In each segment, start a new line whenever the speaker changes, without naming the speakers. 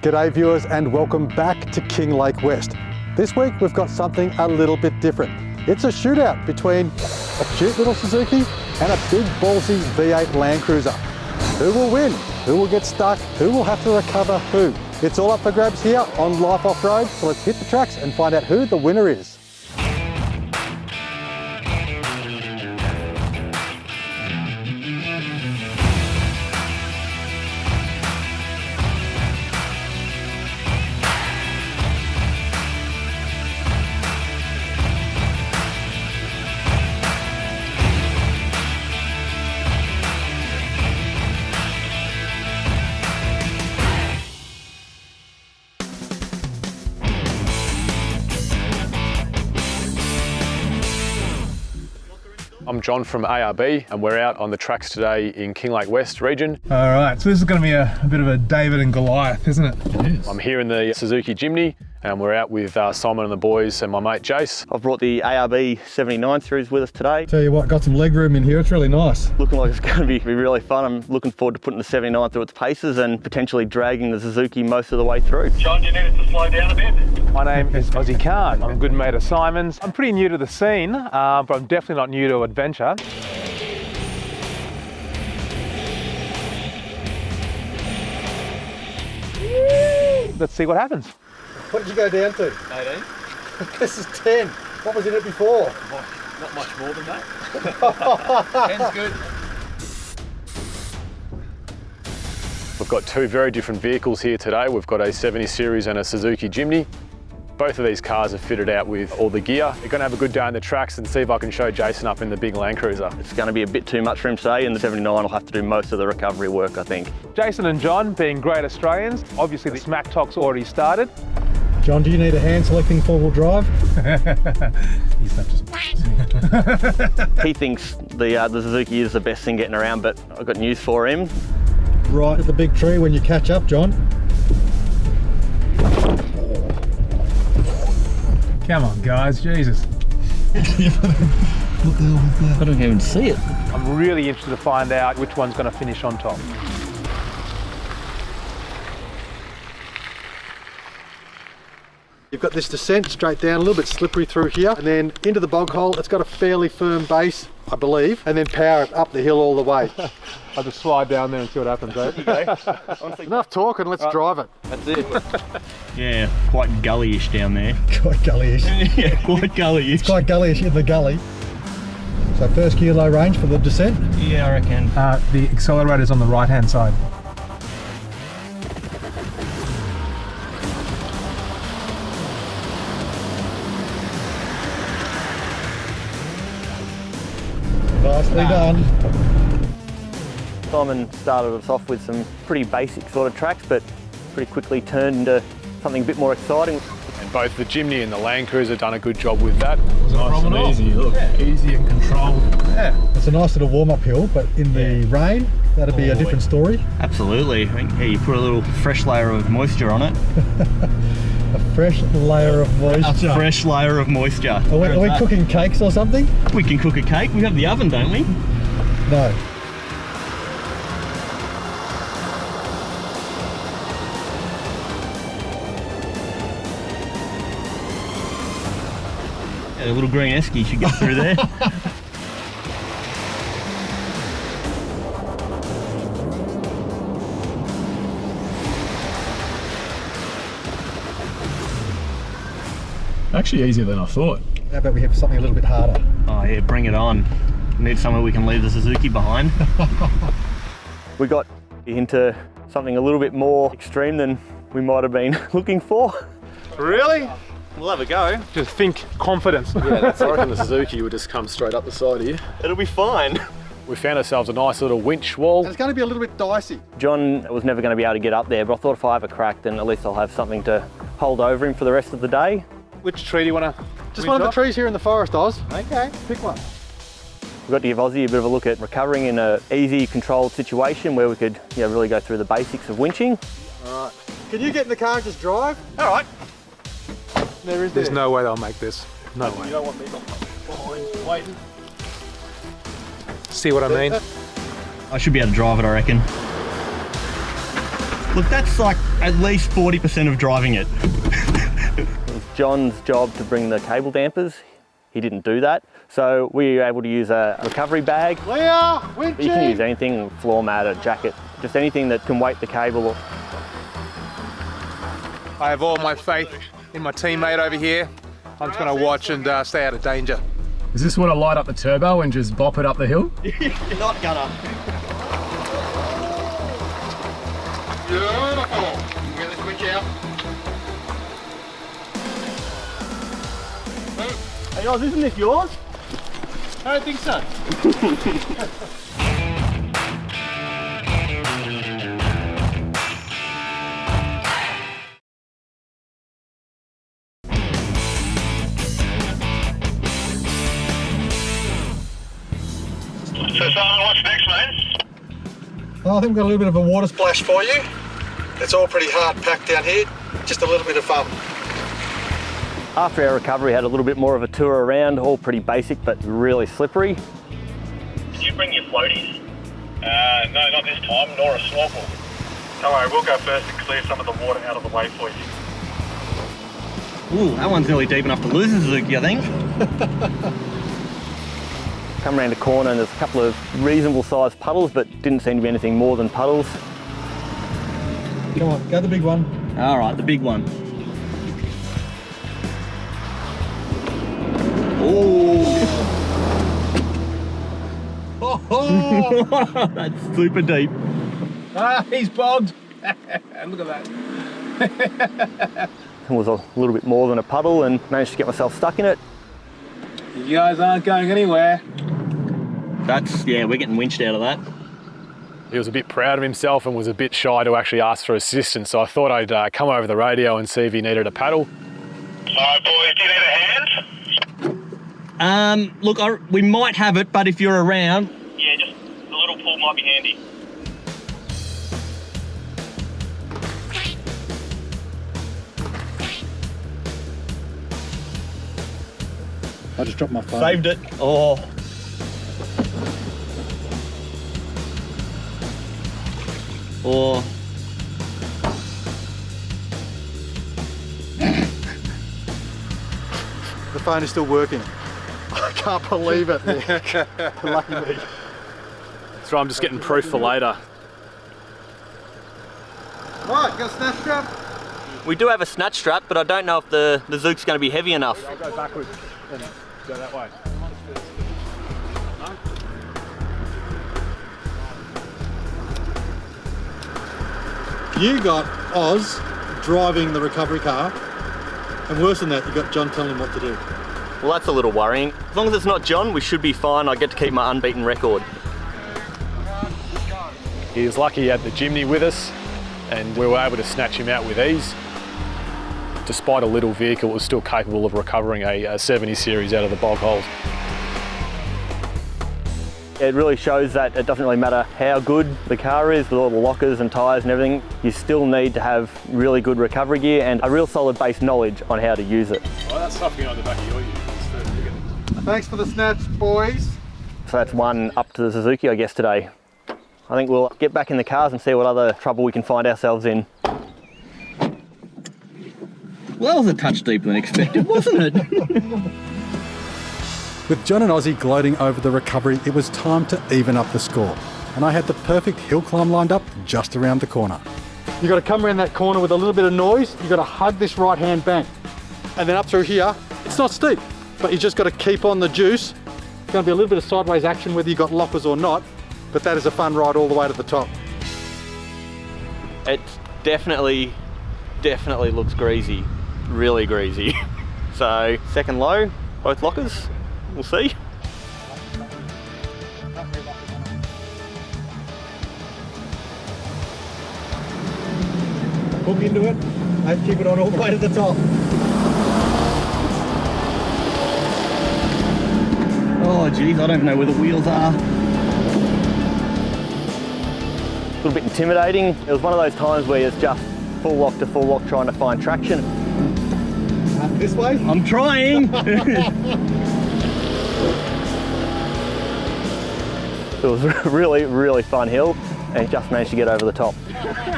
G'day viewers and welcome back to King Lake West. This week we've got something a little bit different. It's a shootout between a cute little Suzuki and a big ballsy V8 Landcruiser. Who will win? Who will get stuck? Who will have to recover who? It's all up for grabs here on Life Off-Road, so let's hit the tracks and find out who the winner is.
I'm John from ARB and we're out on the tracks today in King Lake West region.
All right, so this is going to be a bit of a David and Goliath, isn't it? It is.
I'm here in the Suzuki Jimny and we're out with Simon and the boys and my mate Jace.
I've brought the ARB 79 series with us today.
Tell you what, got some leg room in here, it's really nice.
Looking like it's going to be really fun. I'm looking forward to putting the 79 through its paces and potentially dragging the Suzuki most of the way through.
John, do you need us to slow down a bit?
My name is Ozzy Khan. I'm a good mate of Simon's. I'm pretty new to the scene, but I'm definitely not new to adventure. Let's see what happens.
What did you go down to?
18.
This is 10. What was in it before?
Not much more than that. 10's good.
We've got two very different vehicles here today. We've got a 70 series and a Suzuki Jimny. Both of these cars are fitted out with all the gear. We're going to have a good day on the tracks and see if I can show Jason up in the big Landcruiser.
It's going to be a bit too much for him today, and the 79 will have to do most of the recovery work, I think.
Jason and John, being great Australians, obviously the smack talk's already started.
John, do you need a hand selecting four-wheel drive?
He's not just...
He thinks the Suzuki is the best thing getting around, but I've got news for him.
Right at the big tree when you catch up, John.
Come on, guys, Jesus.
I don't even see it.
I'm really interested to find out which one's going to finish on top.
You've got this descent straight down, a little bit slippery through here, and then into the bog hole. It's got a fairly firm base, I believe, and then power it up the hill all the way.
I'll just slide down there and see what happens, eh?
Enough talking, let's drive it.
That's it.
Yeah, quite gullyish down there.
Quite gullyish.
Yeah, quite gullyish.
It's quite gullyish in the gully. So first kilo range for the descent.
Yeah, I reckon.
The accelerator's on the right-hand side.
Nicely done.
Simon started us off with some pretty basic sort of tracks, but pretty quickly turned into something a bit more exciting.
And both the Jimny and the Landcruiser have done a good job with that.
Nice and easy, look. Yeah. Easy and controlled.
Yeah.
It's a nice little warm-up hill, but in the rain, that'd be a different story.
Absolutely. I think, yeah, you put a little fresh layer of moisture on it.
A fresh layer of moisture.
A fresh layer of moisture.
Are we cooking cakes or something?
We can cook a cake. We have the oven, don't we?
No.
Yeah, a little green esky should get through there.
Actually easier than I thought.
How about we have something a little bit harder?
Oh yeah, bring it on. We need somewhere we can leave the Suzuki behind.
We got into something a little bit more extreme than we might have been looking for.
Really?
We'll have a go.
Just think confidence.
Yeah, I reckon the Suzuki would just come straight up the side here.
It'll be fine.
We found ourselves a nice little winch wall.
It's going to be a little bit dicey.
John was never going to be able to get up there, but I thought if I have a crack, then at least I'll have something to hold over him for the rest of the day.
Which tree do you want to...
Just one of the trees here in the forest, Oz.
Okay.
Pick one.
We've got to give Aussie a bit of a look at recovering in an easy, controlled situation where we could really go through the basics of winching.
All right. Can you get in the car and just drive?
All right.
There's no way they'll make this. No way.
You don't want me behind waiting.
See what I mean?
I should be able to drive it, I reckon. Look, that's like at least 40% of driving it.
It was John's job to bring the cable dampers. He didn't do that. So we were able to use a recovery bag.
Leah,
You can use anything, floor mat, a jacket, just anything that can weight the cable.
I have all my faith in my teammate over here. I'm just going to watch and stay out of danger.
Is this want to light up the turbo and just bop it up the hill?
You're not gonna.
Beautiful. Get the switch out.
Hey guys, isn't this yours?
I don't think so.
So Simon, what's next, mate?
Well, I think we've got a little bit of a water splash for you. It's all pretty hard packed down here. Just a little bit of fun.
After our recovery, had a little bit more of a tour around, all pretty basic but really slippery.
Did you bring your floaties? No, not this time, nor a snorkel. Don't worry, we'll go first and clear some of the water out of the way for you.
Ooh, that one's nearly deep enough to lose a Suzuki, I think.
Come around a corner and there's a couple of reasonable sized puddles, but didn't seem to be anything more than puddles.
Come on, go the big one.
All right, the big one.
Oh,
That's super deep.
Ah, he's bogged. Look at that.
It was a little bit more than a puddle and managed to get myself stuck in it.
You guys aren't going anywhere.
Yeah, we're getting winched out of that.
He was a bit proud of himself and was a bit shy to actually ask for assistance, so I thought I'd come over the radio and see if he needed a paddle.
All right, boys, do you need a hand?
Look, we might have it, but if you're around.
Yeah, just a little pull might be handy.
I just dropped my phone.
Saved it. Oh. Oh.
The phone is still working. I can't believe it. Lucky me.
So I'm just getting proof for later.
Right, got a snatch strap?
We do have a snatch strap, but I don't know if the Zook's going to be heavy enough.
I'll go backwards and go that way.
You got Oz driving the recovery car, and worse than that, you got John telling him what to do.
Well, that's a little worrying. As long as it's not John, we should be fine. I get to keep my unbeaten record.
He was lucky he had the Jimny with us and we were able to snatch him out with ease. Despite a little vehicle, it was still capable of recovering a 70 series out of the bog holes.
It really shows that it doesn't really matter how good the car is with all the lockers and tyres and everything, you still need to have really good recovery gear and a real solid base knowledge on how to use it.
Oh, that's something on the back of your unit.
Thanks for the snatch, boys.
So that's one up to the Suzuki, I guess, today. I think we'll get back in the cars and see what other trouble we can find ourselves in.
Well, that was a touch deeper than expected, wasn't it?
With John and Ozzy gloating over the recovery, it was time to even up the score. And I had the perfect hill climb lined up just around the corner. You've got to come around that corner with a little bit of noise. You've got to hug this right-hand bank. And then up through here, it's not steep, but you just got to keep on the juice. It's going to be a little bit of sideways action whether you've got lockers or not, but that is a fun ride all the way to the top.
It definitely looks greasy, really greasy. So second low, both lockers, we'll see.
Hook into it and keep it on all the way to the top.
Oh geez, I don't even know where the wheels are.
A little bit intimidating. It was one of those times where it's just full lock to full lock trying to find traction.
This way?
I'm trying.
It was a really fun hill. and just managed to get over the top.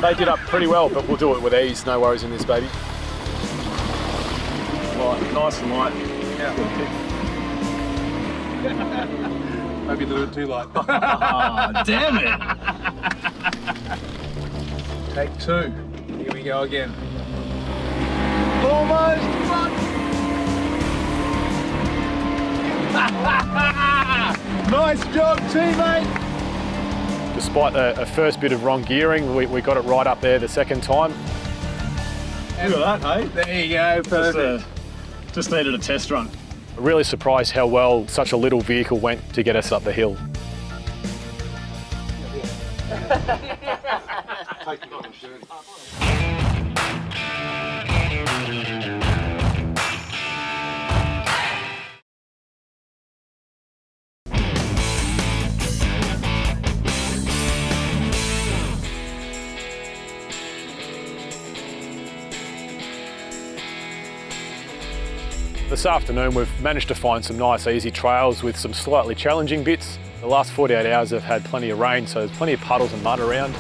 They did up pretty well, but we'll do it with ease. No worries in this, baby.
Light, nice and light.
Maybe a little bit too light.
Oh, damn it!
Take two. Here we go again. Almost. Nice job, teammate.
Despite a first bit of wrong gearing, we got it right up there the second time.
Look at that, hey?
There you go, perfect.
Just needed a test run.
Really surprised how well such a little vehicle went to get us up the hill. This afternoon we've managed to find some nice easy trails with some slightly challenging bits. The last 48 hours have had plenty of rain, so there's plenty of puddles and mud around.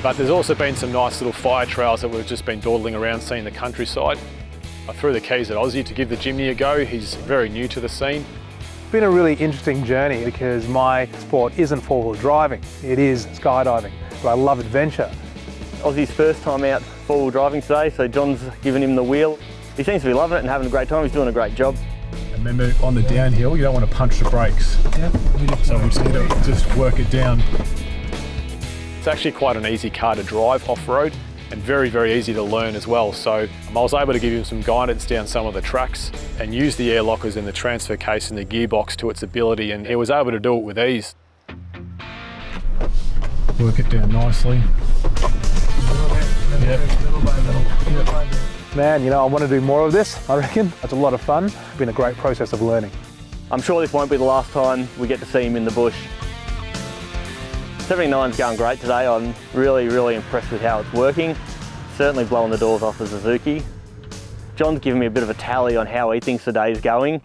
But there's also been some nice little fire trails that we've just been dawdling around seeing the countryside. I threw the keys at Aussie to give the Jimny a go. He's very new to the scene.
It's been a really interesting journey because my sport isn't four-wheel driving, it is skydiving, but I love adventure.
Aussie's first time out four-wheel driving today, so John's given him the wheel. He seems to be loving it and having a great time. He's doing a great job.
Remember, on the downhill, you don't want to punch the brakes. So we just need to just work it down. It's actually quite an easy car to drive off-road and very, very easy to learn as well. So I was able to give him some guidance down some of the tracks and use the air lockers in the transfer case and the gearbox to its ability, and he was able to do it with ease. Work it down nicely.
Man, you know, I want to do more of this, I reckon. It's a lot of fun. It's been a great process of learning.
I'm sure this won't be the last time we get to see him in the bush. 79's going great today. I'm really, really impressed with how it's working. Certainly blowing the doors off the Suzuki. John's given me a bit of a tally on how he thinks the day's going.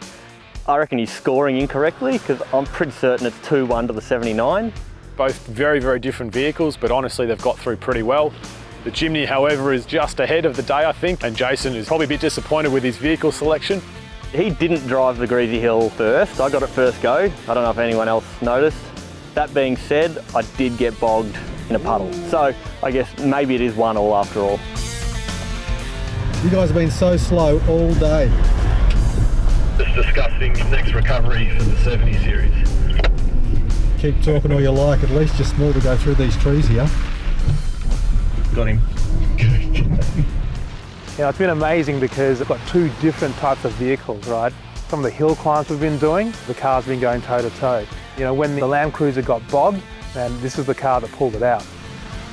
I reckon he's scoring incorrectly because I'm pretty certain it's 2-1 to the 79.
Both very, very different vehicles, but honestly they've got through pretty well. The Jimny, however, is just ahead of the day, I think, and Jason is probably a bit disappointed with his vehicle selection.
He didn't drive the Greasy Hill first. I got it first go. I don't know if anyone else noticed. That being said, I did get bogged in a puddle. So I guess maybe it is 1-1 after all.
You guys have been so slow all day.
Just discussing next recovery for the 70 series.
Keep talking all you like, at least you're small to go through these trees here.
Got him.
Yeah, it's been amazing because I've got two different types of vehicles, right? Some of the hill climbs we've been doing, the car's been going toe to toe. You know, when the Landcruiser got bogged, and this is the car that pulled it out.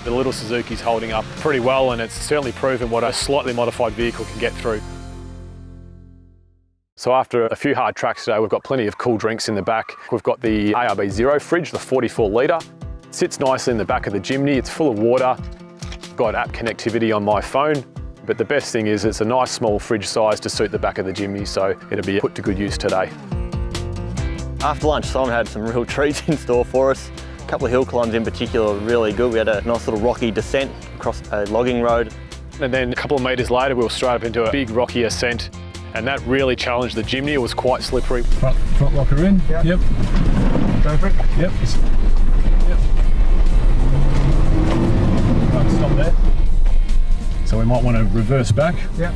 The little Suzuki's holding up pretty well, and it's certainly proven what a slightly modified vehicle can get through. So after a few hard tracks today, we've got plenty of cool drinks in the back. We've got the ARB Zero fridge, the 44 litre. It sits nicely in the back of the Jimny. It's full of water. Got app connectivity on my phone, but the best thing is it's a nice small fridge size to suit the back of the Jimny, so it'll be put to good use today.
After lunch, Simon had some real treats in store for us. A couple of hill climbs in particular were really good. We had a nice little rocky descent across a logging road.
And then a couple of metres later, we were straight up into a big rocky ascent, and that really challenged the Jimny. It was quite slippery.
Front locker in. Yep. Go for it.
Yep. Stop there. So we might want to reverse back.
Yep.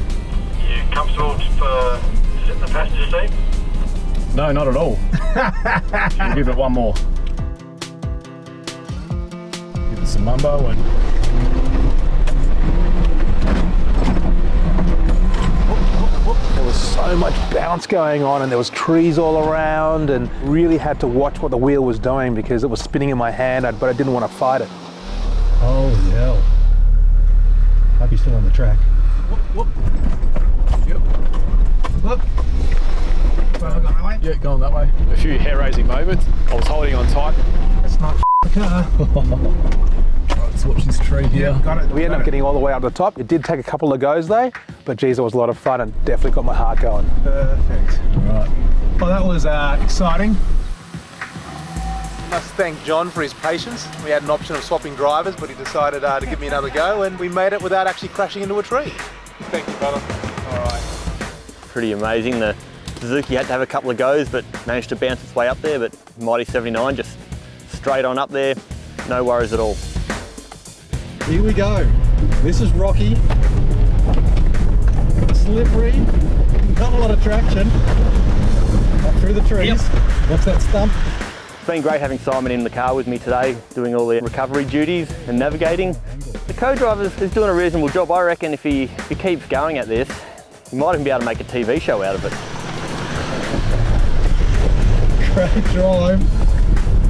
You comfortable for sitting in the passenger seat?
No, not at all. We'll give it one more. Give it some mumbo and...
There was so much bounce going on and there was trees all around, and really had to watch what the wheel was doing because it was spinning in my hand, but I didn't want to fight it.
Holy hell. Hope you're still on the track.
Whoop. Yep. Whoop. Well, going that way?
Yeah, going that way. A few hair-raising moments. I was holding on tight.
That's not the car.
Right, let's watch this tree here.
Yeah, got it. We ended up getting all the way up to the top. It did take a couple of goes though, but geez, it was a lot of fun and definitely got my heart going. Perfect.
Right.
Well, that was exciting. Must thank John for his patience. We had an option of swapping drivers, but he decided to give me another go, and we made it without actually crashing into a tree. Thank you, brother. All right.
Pretty amazing. The Suzuki had to have a couple of goes, but managed to bounce its way up there, but Mighty 79 just straight on up there, no worries at all.
Here we go. This is rocky, slippery, not a lot of traction. Up through the trees. Yep. What's that stump?
It's been great having Simon in the car with me today, doing all the recovery duties and navigating. The co-driver is doing a reasonable job. I reckon if he keeps going at this, he might even be able to make a TV show out of it.
Great drive.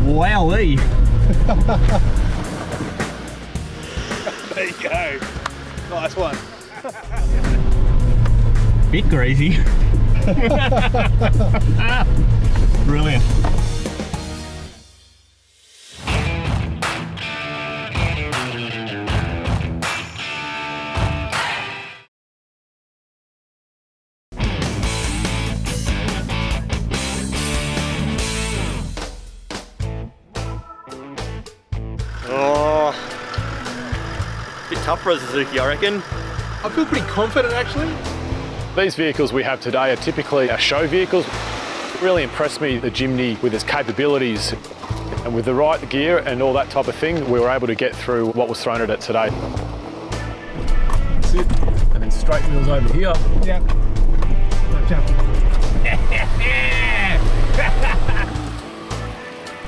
Wowee!
There you go. Nice one.
Bit greasy. Brilliant.
Oh, bit tough for a Suzuki, I reckon.
I feel pretty confident actually.
These vehicles we have today are typically our show vehicles. It really impressed me, the Jimny, with its capabilities. And with the right gear and all that type of thing, we were able to get through what was thrown at it today. That's it. And then straight wheels over here.
Yeah.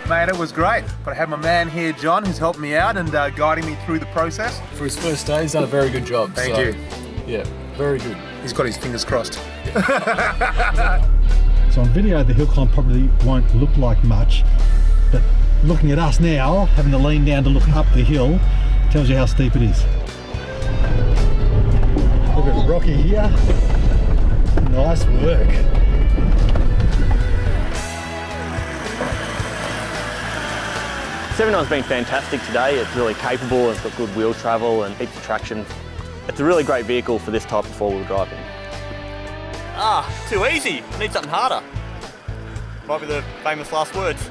Mate, it was great. But I had my man here, John, who's helped me out and guiding me through the process.
For his first day, he's done a very good job.
Thank you.
Yeah, very good.
He's got his fingers crossed.
So on video, the hill climb probably won't look like much, but looking at us now, having to lean down to look up the hill, tells you how steep it is. Look at Rocky here. Nice work.
'79's been fantastic today. It's really capable, it's got good wheel travel and heaps of traction. It's a really great vehicle for this type of four-wheel driving. Ah, too easy. Need something harder. Might be the famous last words.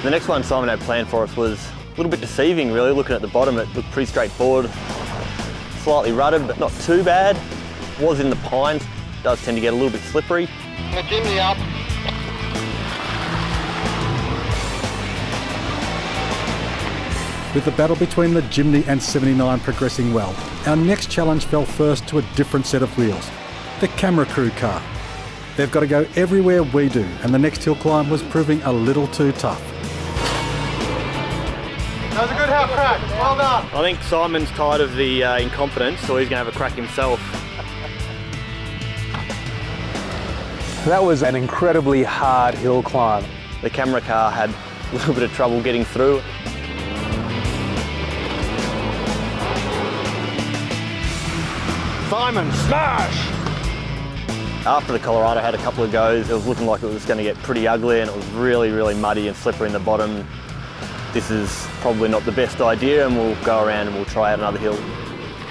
The next one Simon had planned for us was a little bit deceiving, really. Looking at the bottom, it looked pretty straightforward. Slightly rutted, but not too bad. Was in the pines. Does tend to get a little bit slippery.
Jimny up.
With the battle between the Jimny and 79 progressing well, our next challenge fell first to a different set of wheels, the camera crew car. They've got to go everywhere we do, and the next hill climb was proving a little too tough.
That was a good half crack. Well done.
I think Simon's tired of the incompetence, so he's going to have a crack himself.
That was an incredibly hard hill climb.
The camera car had a little bit of trouble getting through.
Simon, smash!
After the Colorado had a couple of goes, it was looking like it was going to get pretty ugly and it was really, really muddy and slippery in the bottom. This is probably not the best idea and we'll go around and we'll try out another hill.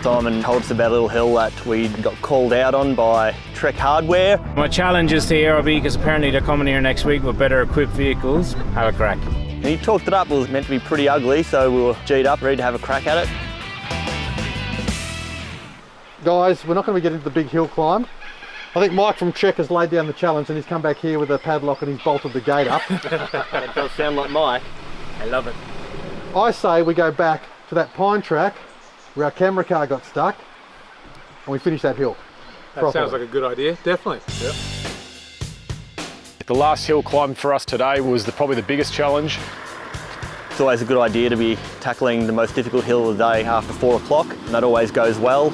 Simon told us about a little hill that we got called out on by Trek Hardware.
My challenge is to ARB because apparently they're coming here next week with better equipped vehicles. Have a crack.
And he talked it up, it was meant to be pretty ugly, so we were G'd up, ready to have a crack at it.
Guys, we're not going to get into the big hill climb. I think Mike from Trek has laid down the challenge and he's come back here with a padlock and he's bolted the gate up.
That does sound like Mike.
I love it.
I say we go back to that pine track where our camera car got stuck and we finish that hill.
That sounds like a good idea, definitely. Yep.
The last hill climb for us today was probably the biggest challenge.
It's always a good idea to be tackling the most difficult hill of the day after 4 o'clock, and that always goes well.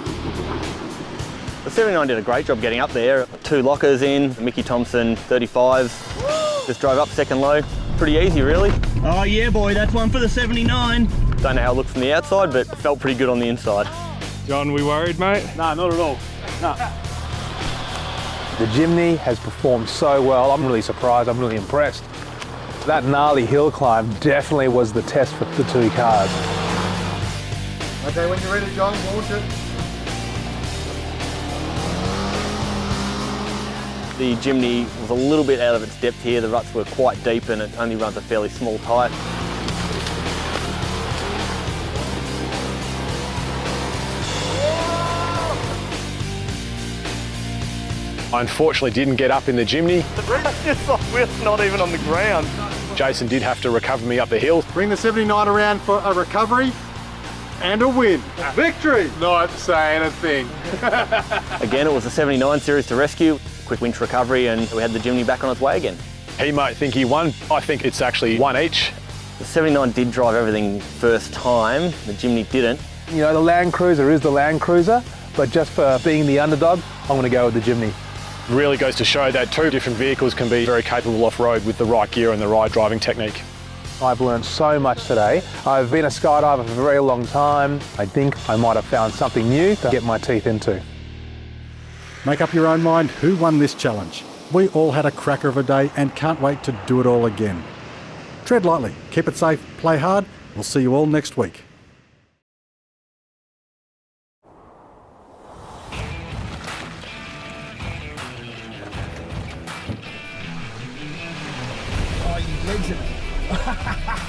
The 79 did a great job getting up there. 2 lockers in, Mickey Thompson 35s. Just drove up second low. Pretty easy, really.
Oh yeah, boy, that's one for the 79.
Don't know how it looked from the outside, but it felt pretty good on the inside.
John, we worried, mate?
Nah, not at all. Nah.
The Jimny has performed so well. I'm really surprised, I'm really impressed. That gnarly hill climb definitely was the test for the two cars.
Okay, when you're ready, John, launch it.
The Jimny was a little bit out of its depth here. The ruts were quite deep and it only runs a fairly small tyre.
I unfortunately didn't get up in the Jimny.
It's just like we're not even on the ground.
Jason did have to recover me up the hill.
Bring the 79 around for a recovery and a win. Victory!
Not say anything.
Again, it was a 79 series to rescue. Quick winch recovery and we had the Jimny back on its way again.
He might think he won. I think it's actually one each.
The 79 did drive everything first time. The Jimny didn't.
You know, the Landcruiser is the Landcruiser, but just for being the underdog, I'm going to go with the Jimny.
Really goes to show that two different vehicles can be very capable off-road with the right gear and the right driving technique.
I've learned so much today. I've been a skydiver for a very long time. I think I might have found something new to get my teeth into.
Make up your own mind who won this challenge. We all had a cracker of a day and can't wait to do it all again. Tread lightly, keep it safe, play hard. We'll see you all next week.
Oh, you legend.